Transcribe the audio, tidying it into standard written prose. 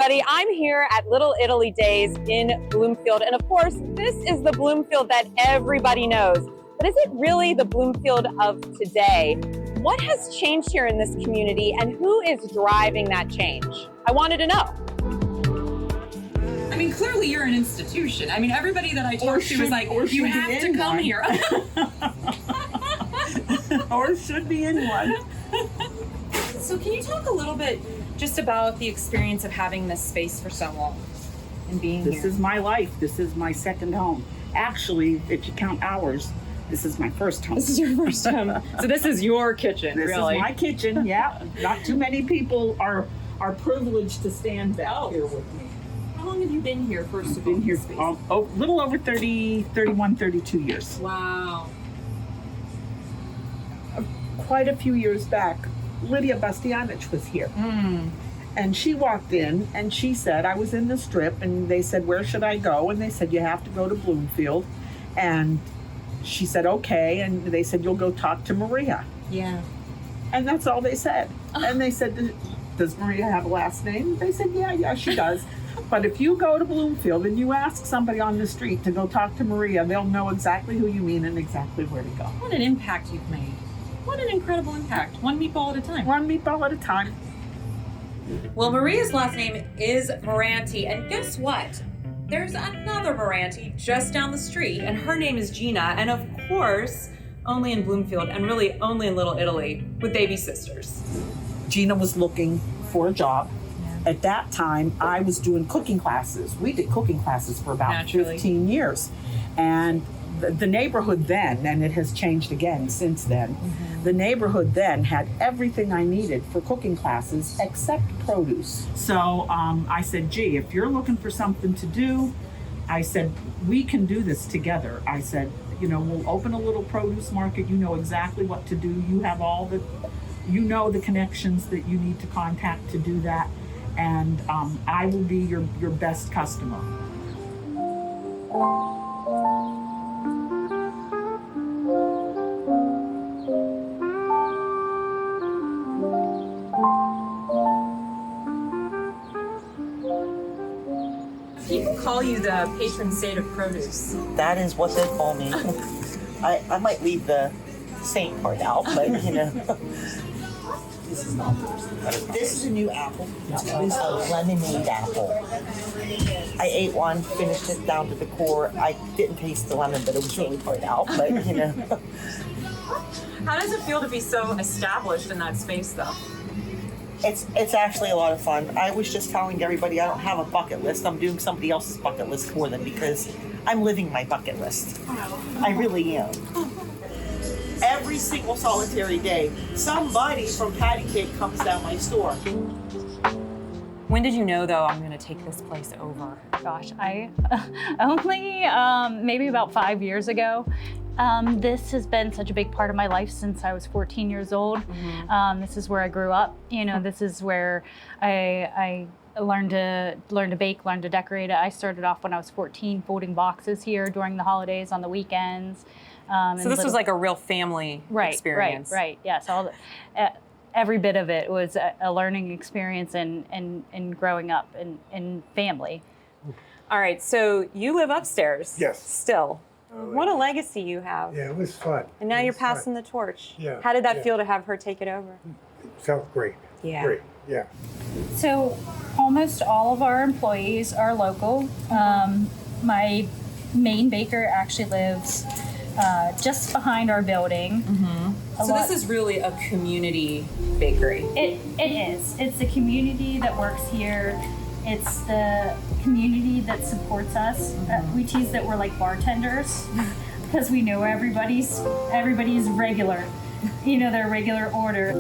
Buddy, I'm here at Little Italy Days in Bloomfield, and of course, this is the Bloomfield that everybody knows. But is it really the Bloomfield of today? What has changed here in this community, and who is driving that change? I wanted to know. I mean, clearly you're an institution. I mean, everybody that I talked to was like, you have to come here. Or should be in one. So can you talk a little bit just about the experience of having this space for so long and being here? This is my life. This is my second home. Actually, if you count hours, this is my first home. This is your first home. So this is your kitchen, this really? This is my kitchen, yeah. Not too many people are privileged to stand back here with me. How long have you been here, first of all? Been here a little over 31, 32 years. Wow. Quite a few years back, Lidia Bastianach was here. And she walked in and she said, I was in the strip, and they said, where should I go? And they said, you have to go to Bloomfield. And she said, okay. And they said, you'll go talk to Maria. Yeah. And that's all they said. And they said, does Maria have a last name? They said, yeah, she does. But if you go to Bloomfield and you ask somebody on the street to go talk to Maria, they'll know exactly who you mean and exactly where to go. What an impact you've made. What an incredible impact. One meatball at a time. One meatball at a time. Well, Maria's last name is Merante, and guess what? There's another Merante just down the street, and her name is Gina, and of course, only in Bloomfield, and really only in Little Italy, with baby sisters. Gina was looking for a job. At that time, I was doing cooking classes. We did cooking classes for about 15 years. And the neighborhood then, and it has changed again since then, the neighborhood then had everything I needed for cooking classes except produce. So I said, gee, if you're looking for something to do, I said, we can do this together. I said, we'll open a little produce market. You know exactly what to do. You have the connections that you need to contact to do that. And I will be your best customer. People call you the patron saint of produce. That is what they call me. I might leave the saint part out, but This is not yours. This is a new apple. It's a lemonade apple. I ate one, finished it down to the core. I didn't taste the lemon, but it was really hard out. But How does it feel to be so established in that space, though? It's actually a lot of fun. I was just telling everybody I don't have a bucket list. I'm doing somebody else's bucket list for them because I'm living my bucket list. I really am. Every single solitary day, somebody from Paddy Cake comes down my store. When did you know, though, I'm going to take this place over? Gosh, I only maybe about 5 years ago. This has been such a big part of my life since I was 14 years old. This is where I grew up. This is where I learned to bake, learned to decorate. I started off when I was 14, folding boxes here during the holidays on the weekends. So this was like a real family experience. Right. Yes, every bit of it was a learning experience and growing up in family. All right, so you live upstairs. Yes. Still. Oh, what a legacy you have. Yeah, it was fun. And now you're passing the torch. Yeah. How did that feel to have her take it over? It felt great. Yeah. Great. Yeah. So almost all of our employees are local. My main baker actually lives just behind our building. So this is really a community bakery. It is. It's the community that works here. It's the community that supports us. We tease that we're like bartenders because we know everybody's regular, their regular order.